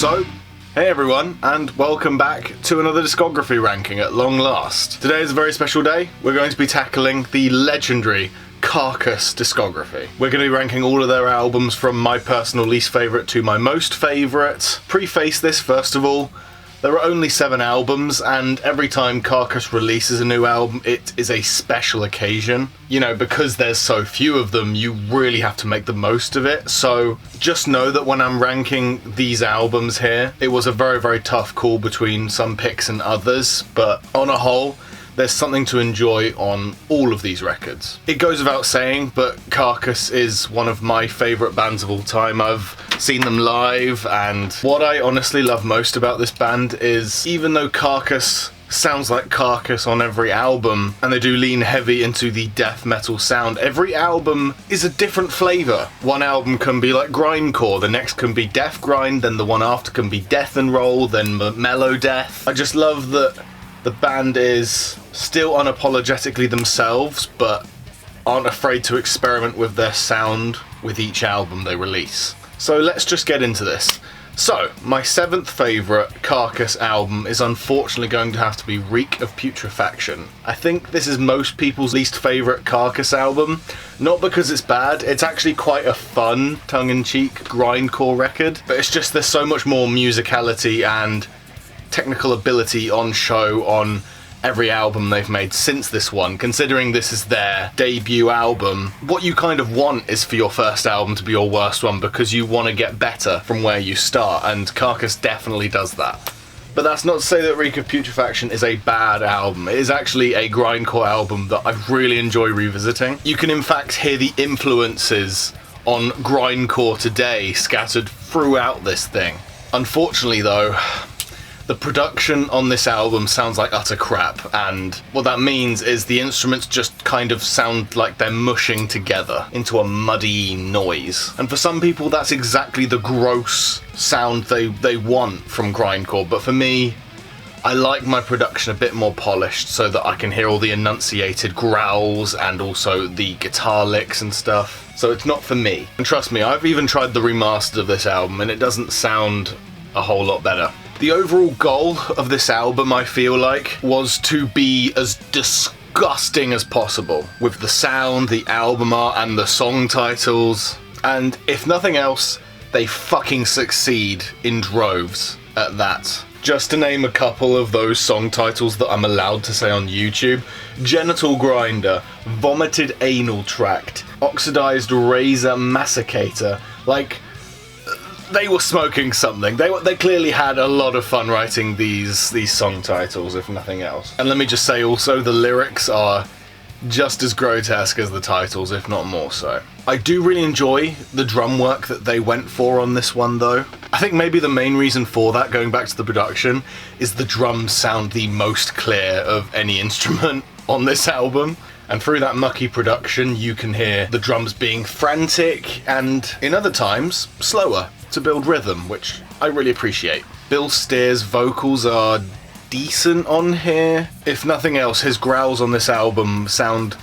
So, hey everyone, and welcome back to another discography ranking at long last. Today is a very special day. We're going to be tackling the legendary Carcass discography. We're going to be ranking all of their albums from my personal least favourite to my most favourite. Preface this first of all, there are only 7 albums, and every time Carcass releases a new album, it is a special occasion. You know, because there's so few of them, you really have to make the most of it. So just know that when I'm ranking these albums here, it was a very, very tough call between some picks and others, but on a whole, there's something to enjoy on all of these records. It goes without saying, but Carcass is one of my favourite bands of all time. I've seen them live, and what I honestly love most about this band is, even though Carcass sounds like Carcass on every album, and they do lean heavy into the death metal sound, every album is a different flavour. One album can be like grindcore, the next can be death grind, then the one after can be death and roll, then mellow death. I just love that the band is still unapologetically themselves, but aren't afraid to experiment with their sound with each album they release. So let's just get into this. So, my 7th favourite Carcass album is unfortunately going to have to be Reek of Putrifaction. I think this is most people's least favourite Carcass album, not because it's bad, it's actually quite a fun, tongue-in-cheek grindcore record, but it's just there's so much more musicality and technical ability on show on every album they've made since this one. Considering this is their debut album, what you kind of want is for your first album to be your worst one, because you want to get better from where you start, and Carcass definitely does that. But that's not to say that Reek of Putrifaction is a bad album. It is actually a grindcore album that I really enjoy revisiting. You can in fact hear the influences on grindcore today scattered throughout this thing. Unfortunately though, the production on this album sounds like utter crap, and what that means is the instruments just kind of sound like they're mushing together into a muddy noise. And for some people that's exactly the gross sound they want from grindcore, but for me, I like my production a bit more polished so that I can hear all the enunciated growls and also the guitar licks and stuff. So it's not for me. And trust me, I've even tried the remastered of this album and it doesn't sound a whole lot better. The overall goal of this album, I feel like, was to be as disgusting as possible with the sound, the album art, and the song titles. And if nothing else, they fucking succeed in droves at that. Just to name a couple of those song titles that I'm allowed to say on YouTube: Genital Grinder, Vomited Anal Tract, Oxidized Razor Massacrator. Like, they were smoking something. They clearly had a lot of fun writing these song titles, if nothing else. And let me just say also, the lyrics are just as grotesque as the titles, if not more so. I do really enjoy the drum work that they went for on this one though. I think maybe the main reason for that, going back to the production, is the drums sound the most clear of any instrument on this album. And through that mucky production, you can hear the drums being frantic and, in other times, slower to build rhythm, which I really appreciate. Bill Steer's vocals are decent on here. If nothing else, his growls on this album sound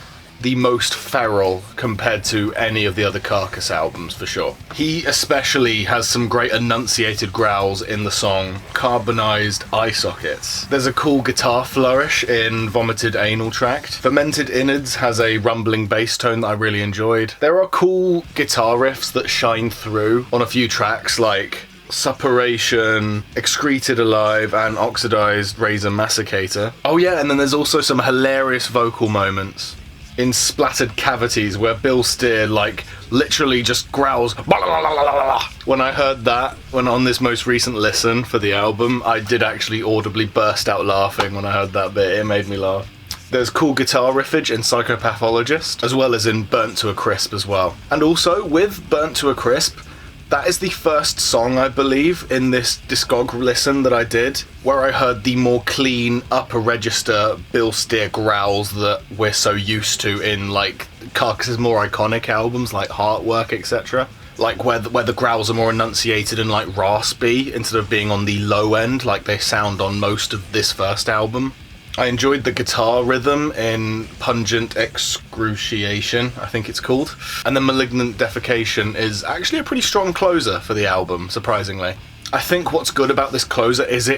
the most feral compared to any of the other Carcass albums, for sure. He especially has some great enunciated growls in the song Carbonized Eye Sockets. There's a cool guitar flourish in Vomited Anal Tract. Fermented Innards has a rumbling bass tone that I really enjoyed. There are cool guitar riffs that shine through on a few tracks, like Suppuration, Excreted Alive, and Oxidized Razor Massacrator. Oh yeah, and then there's also some hilarious vocal moments in Splattered Cavities where Bill Steer like literally just growls. When I heard that, when on this most recent listen for the album, I did actually audibly burst out laughing when I heard that bit. It made me laugh. There's cool guitar riffage in Psychopathologist, as well as in Burnt to a Crisp as well. And also with Burnt to a Crisp, that is the first song, I believe, in this Discog listen that I did, where I heard the more clean, upper register Bill Steer growls that we're so used to in, like, Carcass's more iconic albums, like Heartwork, etc. Like, where the growls are more enunciated and, like, raspy, instead of being on the low end, like they sound on most of this first album. I enjoyed the guitar rhythm in Pungent Excruciation, I think it's called. And then Malignant Defecation is actually a pretty strong closer for the album, surprisingly. I think what's good about this closer is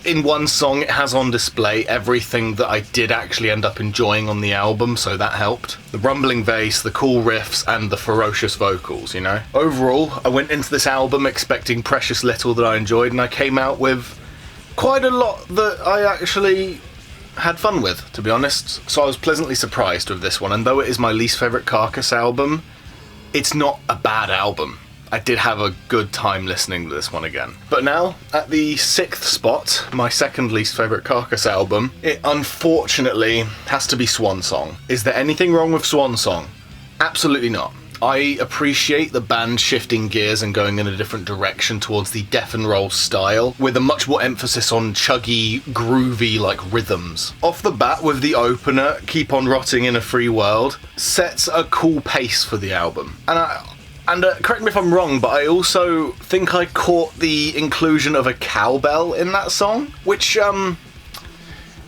in one song it has on display everything that I did actually end up enjoying on the album, so that helped. The rumbling bass, the cool riffs, and the ferocious vocals, you know? Overall, I went into this album expecting precious little that I enjoyed, and I came out with quite a lot that I actually had fun with, to be honest. So I was pleasantly surprised with this one, and though it is my least favourite Carcass album, it's not a bad album. I did have a good time listening to this one again. But now, at the 6th spot, my second least favourite Carcass album, it unfortunately has to be Swansong. Is there anything wrong with Swansong? Absolutely not. I appreciate the band shifting gears and going in a different direction towards the death and roll style, with a much more emphasis on chuggy, groovy, like, rhythms. Off the bat with the opener, Keep On Rotting in a Free World, sets a cool pace for the album. And correct me if I'm wrong, but I also think I caught the inclusion of a cowbell in that song, which,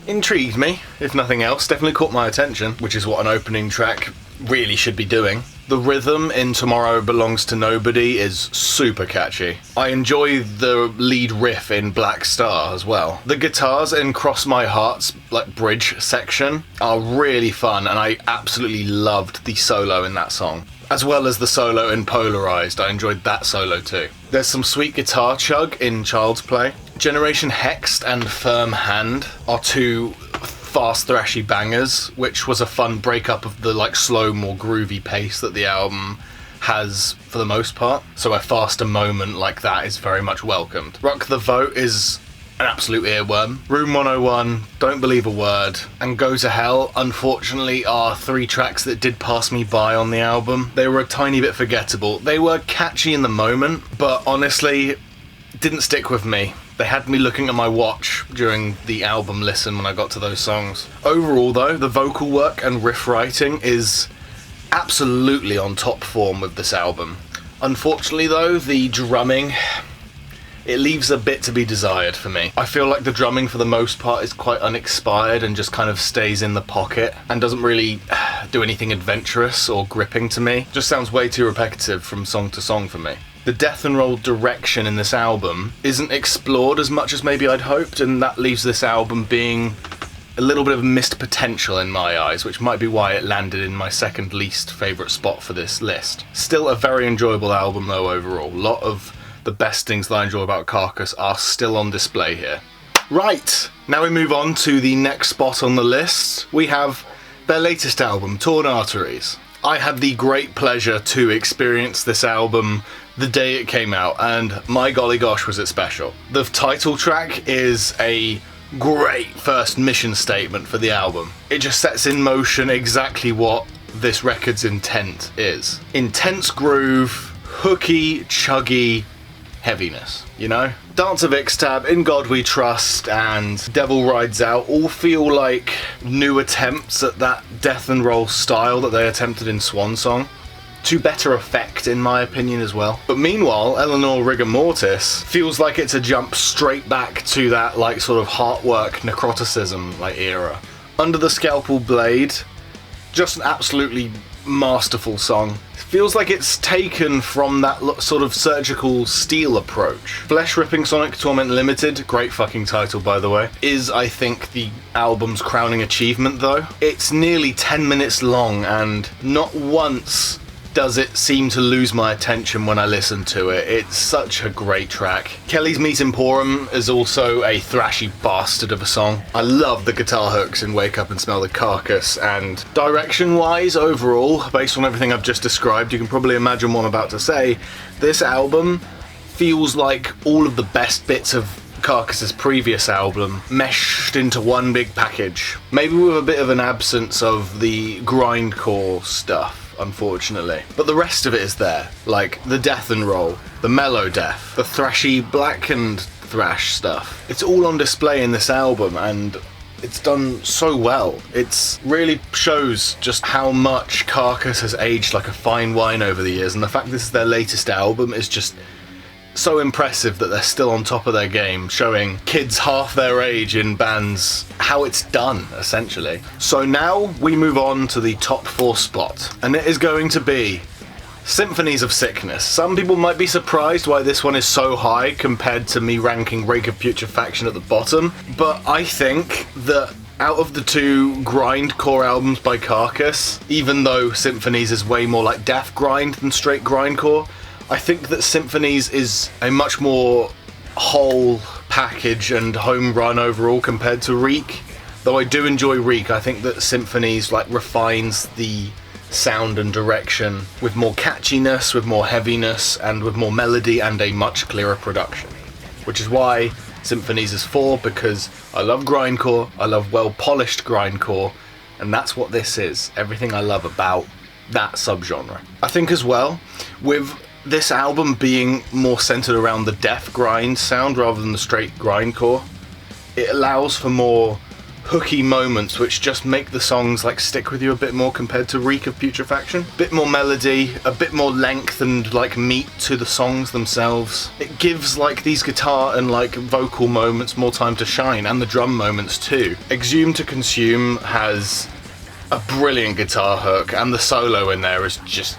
intrigued me, if nothing else. Definitely caught my attention, which is what an opening track really should be doing. The rhythm in Tomorrow Belongs to Nobody is super catchy. I enjoy the lead riff in Black Star as well. The guitars in Cross My Heart's like bridge section are really fun, and I absolutely loved the solo in that song. As well as the solo in Polarized, I enjoyed that solo too. There's some sweet guitar chug in Child's Play. Generation Hexed and Firm Hand are two fast thrashy bangers, which was a fun breakup of the like slow, more groovy pace that the album has for the most part. So a faster moment like that is very much welcomed. Rock the Vote is an absolute earworm. Room 101, Don't Believe a Word, and Go to Hell, unfortunately, are three tracks that did pass me by on the album. They were a tiny bit forgettable. They were catchy in the moment, but honestly, didn't stick with me. They had me looking at my watch during the album listen when I got to those songs. Overall though, the vocal work and riff writing is absolutely on top form with this album. Unfortunately though, the drumming, it leaves a bit to be desired for me. I feel like the drumming for the most part is quite unexpired and just kind of stays in the pocket and doesn't really do anything adventurous or gripping to me. Just sounds way too repetitive from song to song for me. The death and roll direction in this album isn't explored as much as maybe I'd hoped, and that leaves this album being a little bit of missed potential in my eyes, which might be why it landed in my second least favourite spot for this list. Still a very enjoyable album though overall. A lot of the best things that I enjoy about Carcass are still on display here. Right, now we move on to the next spot on the list. We have their latest album, Torn Arteries. I had the great pleasure to experience this album the day it came out, and my golly gosh was it special. The title track is a great first mission statement for the album. It just sets in motion exactly what this record's intent is. Intense groove, hooky, chuggy heaviness, you know? Dance of Ixtab, In God We Trust, and Devil Rides Out all feel like new attempts at that death and roll style that they attempted in Swansong. To better effect, in my opinion, as well. But meanwhile, Eleanor Rigor Mortis feels like it's a jump straight back to that, like, sort of Heartwork, Necroticism, like, era. Under the Scalpel Blade, just an absolutely masterful song. Feels like it's taken from that sort of surgical steel approach. Flesh Ripping Sonic Torment Limited, great fucking title by the way, is I think the album's crowning achievement though. It's nearly 10 minutes long and not once does it seem to lose my attention when I listen to it. It's such a great track. Kelly's Meat Emporium is also a thrashy bastard of a song. I love the guitar hooks in Wake Up and Smell the Carcass, and direction-wise, overall, based on everything I've just described, you can probably imagine what I'm about to say, this album feels like all of the best bits of Carcass's previous album meshed into one big package. Maybe with a bit of an absence of the grindcore stuff, unfortunately. But the rest of it is there, like the death and roll, the mellow death, the thrashy blackened thrash stuff. It's all on display in this album and it's done so well. It's really shows just how much Carcass has aged like a fine wine over the years, and the fact this is their latest album is just so impressive that they're still on top of their game, showing kids half their age in bands how it's done, essentially. So now we move on to the top 4 spot, and it is going to be Symphonies of Sickness. Some people might be surprised why this one is so high compared to me ranking Reek of Putrifaction at the bottom, but I think that out of the two grindcore albums by Carcass, even though Symphonies is way more like death grind than straight grindcore, I think that Symphonies is a much more whole package and home run overall compared to Reek. Though I do enjoy Reek, I think that Symphonies like refines the sound and direction with more catchiness, with more heaviness, and with more melody and a much clearer production. Which is why Symphonies is 4, because I love grindcore, I love well-polished grindcore, and that's what this is. Everything I love about that subgenre. I think as well, with this album being more centered around the death grind sound rather than the straight grindcore, it allows for more hooky moments which just make the songs like stick with you a bit more compared to Reek of Putrifaction. A bit more melody, a bit more length and like meat to the songs themselves. It gives like these guitar and like vocal moments more time to shine, and the drum moments too. Exhume to Consume has a brilliant guitar hook, and the solo in there is just,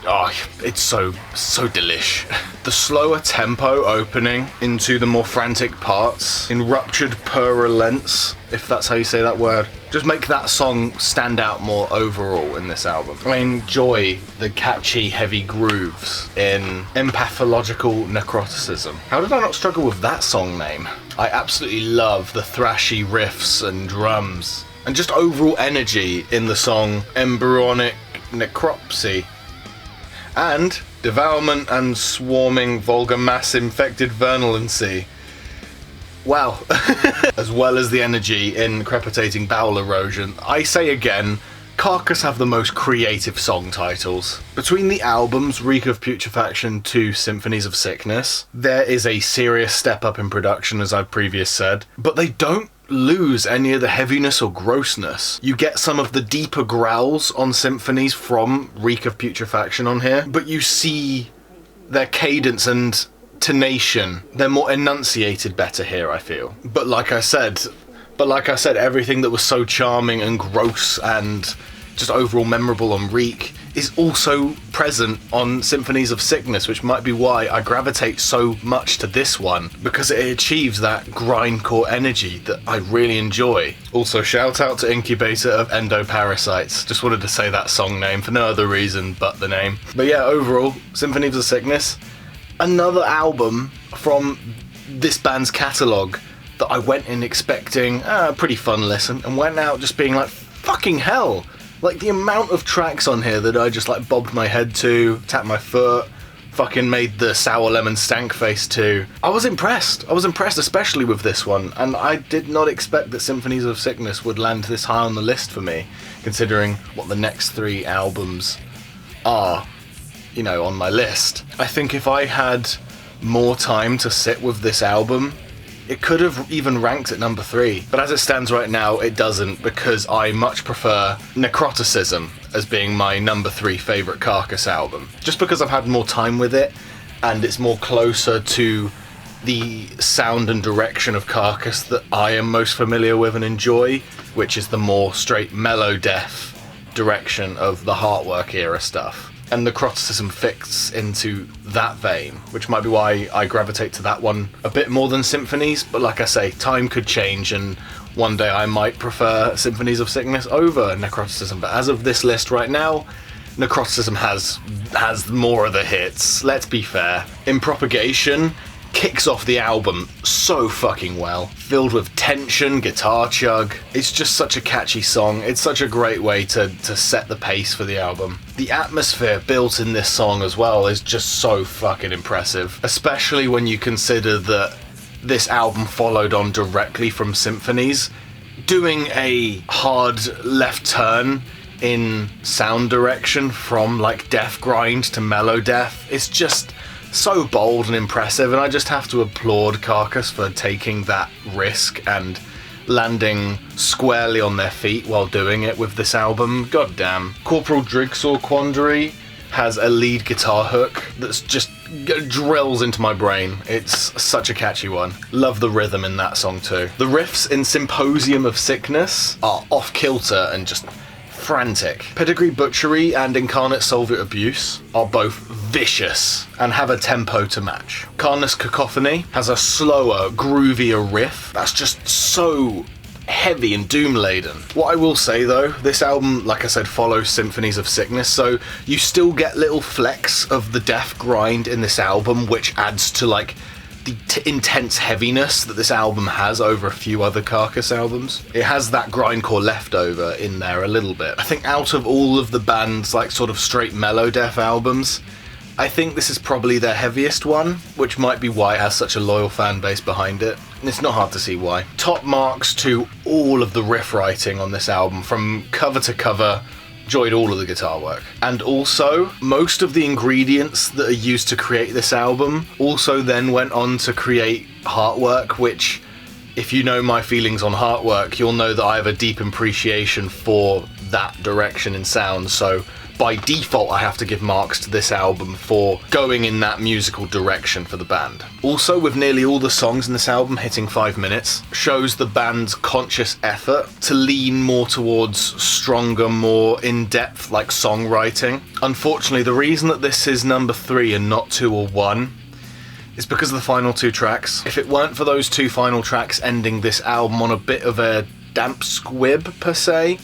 it's so delish. The slower tempo opening into the more frantic parts in Ruptured Purulence, if that's how you say that word, just make that song stand out more overall in this album. I enjoy the catchy, heavy grooves in Empathological Necroticism. How did I not struggle with that song name? I absolutely love the thrashy riffs and drums, and just overall energy in the song Embryonic Necropsy. And Devourment and Swarming Vulgar Mass Infected Virnulency. Wow. As well as the energy in Crepitating Bowel Erosion. I say again, Carcass have the most creative song titles. Between the albums Reek of Putrifaction to Symphonies of Sickness, there is a serious step up in production, as I've previously said, but they don't lose any of the heaviness or grossness. You get some of the deeper growls on Symphonies from Reek of Putrifaction on here, but you see their cadence and tonation. They're more enunciated better here, I feel. But like I said, everything that was so charming and gross and just overall memorable on Reek is also present on Symphonies of Sickness, which might be why I gravitate so much to this one, because it achieves that grindcore energy that I really enjoy. Also, shout out to Incubator of Endoparasites. Just wanted to say that song name for no other reason but the name. But yeah, overall, Symphonies of Sickness, another album from this band's catalogue that I went in expecting a pretty fun listen, and went out just being like, fucking hell! Like, the amount of tracks on here that I just like bobbed my head to, tapped my foot, fucking made the sour lemon stank face to. I was impressed, especially with this one, and I did not expect that Symphonies of Sickness would land this high on the list for me, considering what the next 3 albums are, you know, on my list. I think if I had more time to sit with this album, it could have even ranked at number 3, but as it stands right now, it doesn't, because I much prefer Necroticism as being my number 3 favourite Carcass album. Just because I've had more time with it, and it's more closer to the sound and direction of Carcass that I am most familiar with and enjoy, which is the more straight mellow death direction of the Heartwork era stuff. And Necroticism fits into that vein, which might be why I gravitate to that one a bit more than Symphonies, but like I say, time could change and one day I might prefer Symphonies of Sickness over Necroticism, but as of this list right now, Necroticism has more of the hits, let's be fair. In Propagation kicks off the album so fucking well, filled with tension, guitar chug. It's just such a catchy song. It's such a great way to set the pace for the album. The atmosphere built in this song as well is just so fucking impressive, especially when you consider that this album followed on directly from Symphonies, doing a hard left turn in sound direction from like death grind to mellow death. It's just so bold and impressive, and I just have to applaud Carcass for taking that risk and landing squarely on their feet while doing it with this album. God damn. Corporal Jigsaw Quandary has a lead guitar hook that's just drills into my brain. It's such a catchy one. Love the rhythm in that song too. The riffs in Symphonies of Sickness are off kilter and just frantic. Pedigree Butchery and Incarnate Soviet Abuse are both vicious and have a tempo to match. Carcass Cacophony has a slower, groovier riff that's just so heavy and doom-laden. What I will say though, this album, like I said, follows Symphonies of Sickness, so you still get little flecks of the death grind in this album, which adds to like the intense heaviness that this album has over a few other Carcass albums. It has that grindcore leftover in there a little bit. I think out of all of the band's like sort of straight mellow death albums, I think this is probably their heaviest one, which might be why it has such a loyal fan base behind it. It's not hard to see why. Top marks to all of the riff writing on this album, from cover to cover. Enjoyed all of the guitar work. And also, most of the ingredients that are used to create this album also then went on to create Heartwork, which, if you know my feelings on Heartwork, you'll know that I have a deep appreciation for that direction in sound, so by default I have to give marks to this album for going in that musical direction for the band. Also, with nearly all the songs in this album hitting 5 minutes, shows the band's conscious effort to lean more towards stronger, more in-depth like songwriting. Unfortunately, the reason that this is number 3 and not 2 or 1 is because of the final 2 tracks. If it weren't for those 2 final tracks ending this album on a bit of a damp squib per se,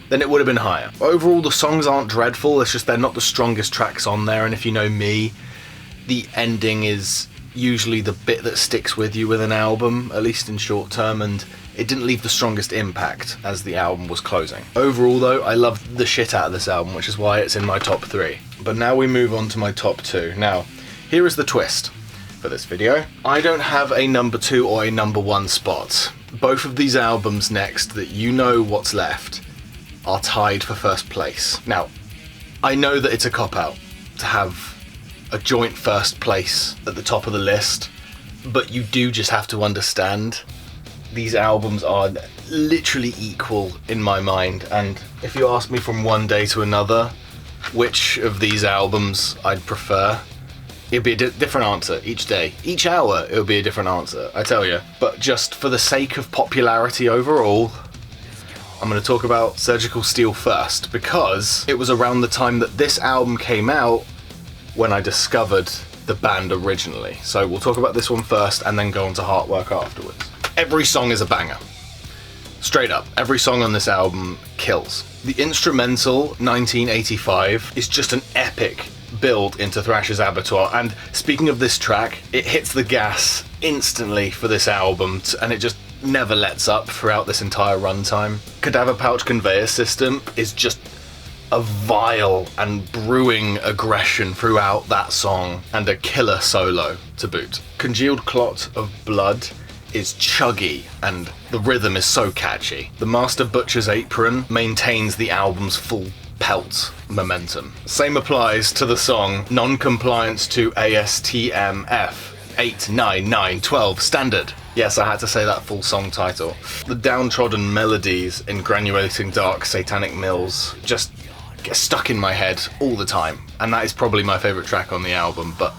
then it would have been higher. Overall, the songs aren't dreadful, it's just they're not the strongest tracks on there, and if you know me, the ending is usually the bit that sticks with you with an album, at least in short term, and it didn't leave the strongest impact as the album was closing. Overall though, I loved the shit out of this album, which is why it's in my top 3. But now we move on to my top 2. Now, here is the twist for this video. I don't have a number 2 or a number 1 spot. Both of these albums next that you know what's left are tied for first place. Now, I know that it's a cop-out to have a joint first place at the top of the list, but you do just have to understand these albums are literally equal in my mind, and if you ask me from one day to another which of these albums I'd prefer, it'd be a different answer each day. Each hour it would be a different answer, I tell you. But just for the sake of popularity overall, I'm going to talk about Surgical Steel first, because it was around the time that this album came out when I discovered the band originally. So we'll talk about this one first and then go on to Heartwork afterwards. Every song is a banger. Straight up, every song on this album kills. The instrumental 1985 is just an epic build into Thrasher's Abattoir, and speaking of this track, it hits the gas instantly for this album, and it just never lets up throughout this entire runtime. Cadaver Pouch Conveyor System is just a vile and brewing aggression throughout that song, and a killer solo to boot. Congealed Clot of Blood is chuggy and the rhythm is so catchy. The Master Butcher's Apron maintains the album's full pelt momentum. Same applies to the song Non-Compliance to ASTM F89912 Standard. Yes, I had to say that full song title. The downtrodden melodies in Granulating Dark Satanic Mills just get stuck in my head all the time, and that is probably my favourite track on the album, but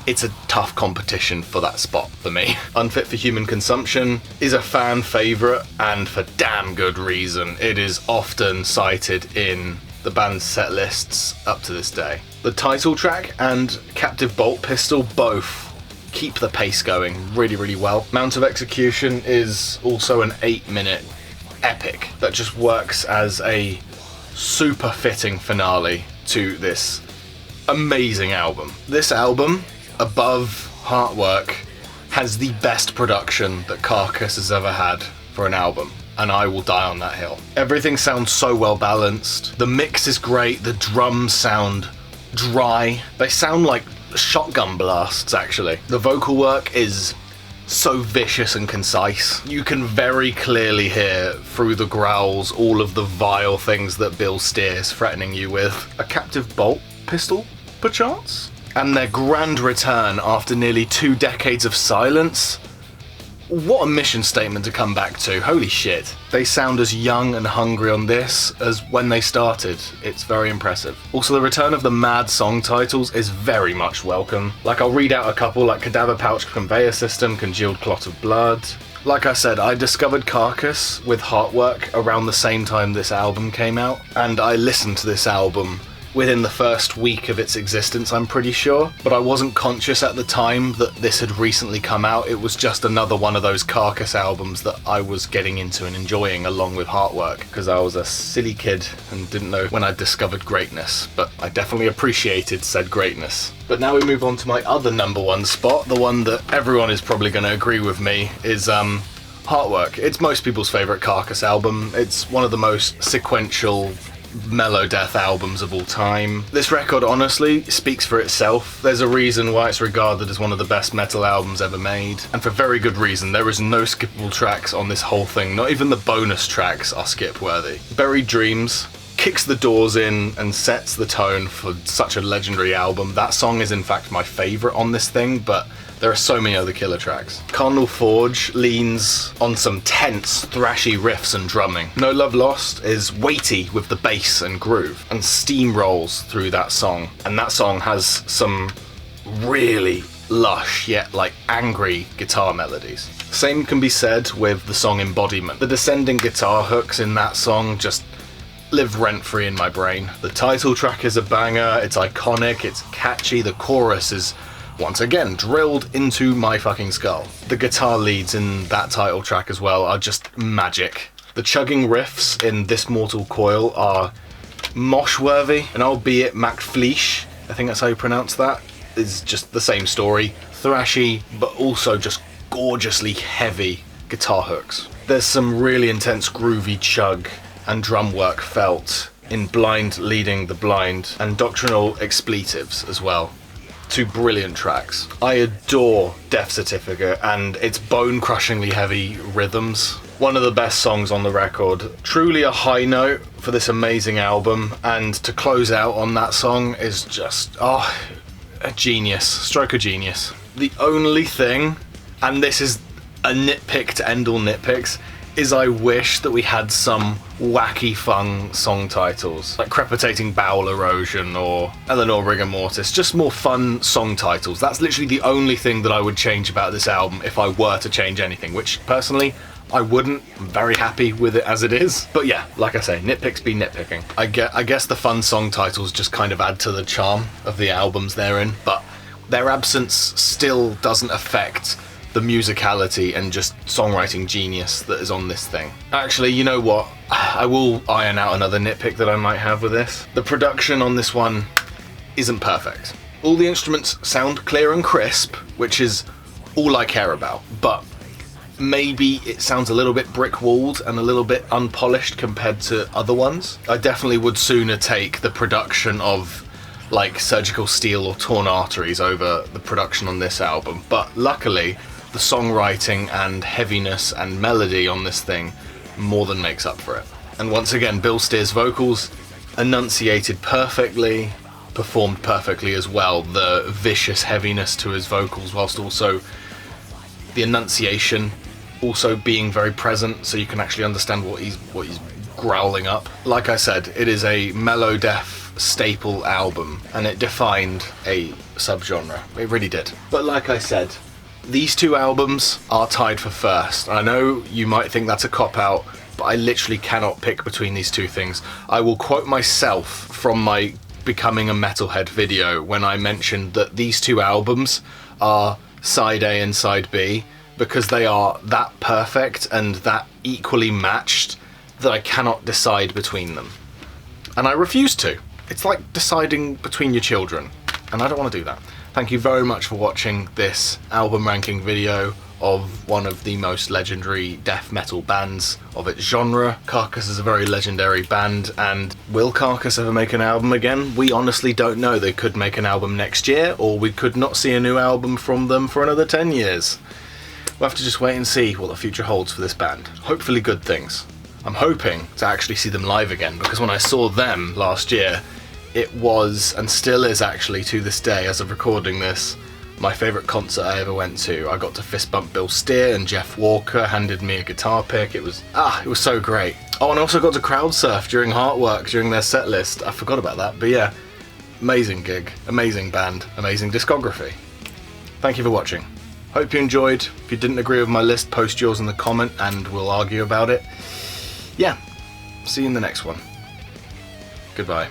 it's a tough competition for that spot for me. Unfit for Human Consumption is a fan favourite, and for damn good reason. It is often cited in the band's set lists up to this day. The title track and Captive Bolt Pistol both keep the pace going really, really well. Mount of Execution is also an 8-minute epic that just works as a super fitting finale to this amazing album. This album, above Heartwork, has the best production that Carcass has ever had for an album, and I will die on that hill. Everything sounds so well balanced. The mix is great, the drums sound dry. They sound like shotgun blasts, actually. The vocal work is so vicious and concise. You can very clearly hear through the growls all of the vile things that Bill Steers threatening you with. A Captive Bolt Pistol, perchance? And their grand return after nearly 2 decades of silence what a mission statement to come back to, holy shit. They sound as young and hungry on this as when they started. It's very impressive. Also, the return of the mad song titles is very much welcome. Like, I'll read out a couple, like Cadaver Pouch Conveyor System, Congealed Clot of Blood. Like I said, I discovered Carcass with Heartwork around the same time this album came out, and I listened to this album within the first week of its existence, I'm pretty sure, but I wasn't conscious at the time that this had recently come out. It was just another one of those Carcass albums that I was getting into and enjoying along with Heartwork, because I was a silly kid and didn't know when I discovered greatness, but I definitely appreciated said greatness. But now we move on to my other number one spot, the one that everyone is probably going to agree with me is Heartwork. It's most people's favourite Carcass album. It's one of the most sequential mellow death albums of all time. This record honestly speaks for itself. There's a reason why it's regarded as one of the best metal albums ever made, and for very good reason. There is no skippable tracks on this whole thing. Not even the bonus tracks are skip worthy. Buried Dreams kicks the doors in and sets the tone for such a legendary album. That song is in fact my favourite on this thing, but there are so many other killer tracks. Carnal Forge leans on some tense, thrashy riffs and drumming. No Love Lost is weighty with the bass and groove, and steamrolls through that song. And that song has some really lush, yet like angry guitar melodies. Same can be said with the song Embodiment. The descending guitar hooks in that song just live rent-free in my brain. The title track is a banger, it's iconic, it's catchy, the chorus is once again drilled into my fucking skull. The guitar leads in that title track as well are just magic. The chugging riffs in This Mortal Coil are mosh-worthy, and albeit MacFleesh, I think that's how you pronounce that, is just the same story. Thrashy, but also just gorgeously heavy guitar hooks. There's some really intense groovy chug and drum work felt in Blind Leading the Blind, and Doctrinal Expletives as well. Two brilliant tracks. I adore Death Certificate and its bone-crushingly heavy rhythms. One of the best songs on the record. Truly a high note for this amazing album, and to close out on that song is just, a genius. Stroke of genius. The only thing, and this is a nitpick to end all nitpicks, is I wish that we had some wacky fun song titles, like Crepitating Bowel Erosion or Eleanor Rigor Mortis, just more fun song titles. That's literally the only thing that I would change about this album if I were to change anything, which personally I wouldn't. I'm very happy with it as it is. But yeah, like I say, nitpicks be nitpicking. I guess the fun song titles just kind of add to the charm of the albums they're in, but their absence still doesn't affect the musicality and just songwriting genius that is on this thing. Actually, you know what? I will iron out another nitpick that I might have with this. The production on this one isn't perfect. All the instruments sound clear and crisp, which is all I care about, but maybe it sounds a little bit brick-walled and a little bit unpolished compared to other ones. I definitely would sooner take the production of like Surgical Steel or Torn Arteries over the production on this album, but luckily the songwriting and heaviness and melody on this thing more than makes up for it. And once again, Bill Steer's vocals enunciated perfectly, performed perfectly as well. The vicious heaviness to his vocals, whilst also the enunciation also being very present, so you can actually understand what he's growling up. Like I said, it is a mellow death staple album, and it defined a subgenre. It really did. But like I said, these two albums are tied for first. I know you might think that's a cop-out, but I literally cannot pick between these two things. I will quote myself from my Becoming a Metalhead video when I mentioned that these two albums are side A and side B, because they are that perfect and that equally matched that I cannot decide between them. And I refuse to. It's like deciding between your children, and I don't want to do that. Thank you very much for watching this album ranking video of one of the most legendary death metal bands of its genre. Carcass is a very legendary band, and will Carcass ever make an album again? We honestly don't know. They could make an album next year, or we could not see a new album from them for another 10 years. We'll have to just wait and see what the future holds for this band. Hopefully good things. I'm hoping to actually see them live again, because when I saw them last year, it was, and still is actually to this day as of recording this, My favourite concert I ever went to. I got to fist bump Bill Steer, and Jeff Walker handed me a guitar pick. It was so great. Oh, and I also got to crowd surf during Heartwork, during their set list. I forgot about that, but yeah, amazing gig, amazing band, amazing discography. Thank you for watching. Hope you enjoyed. If you didn't agree with my list, post yours in the comment and we'll argue about it. Yeah, see you in the next one. Goodbye.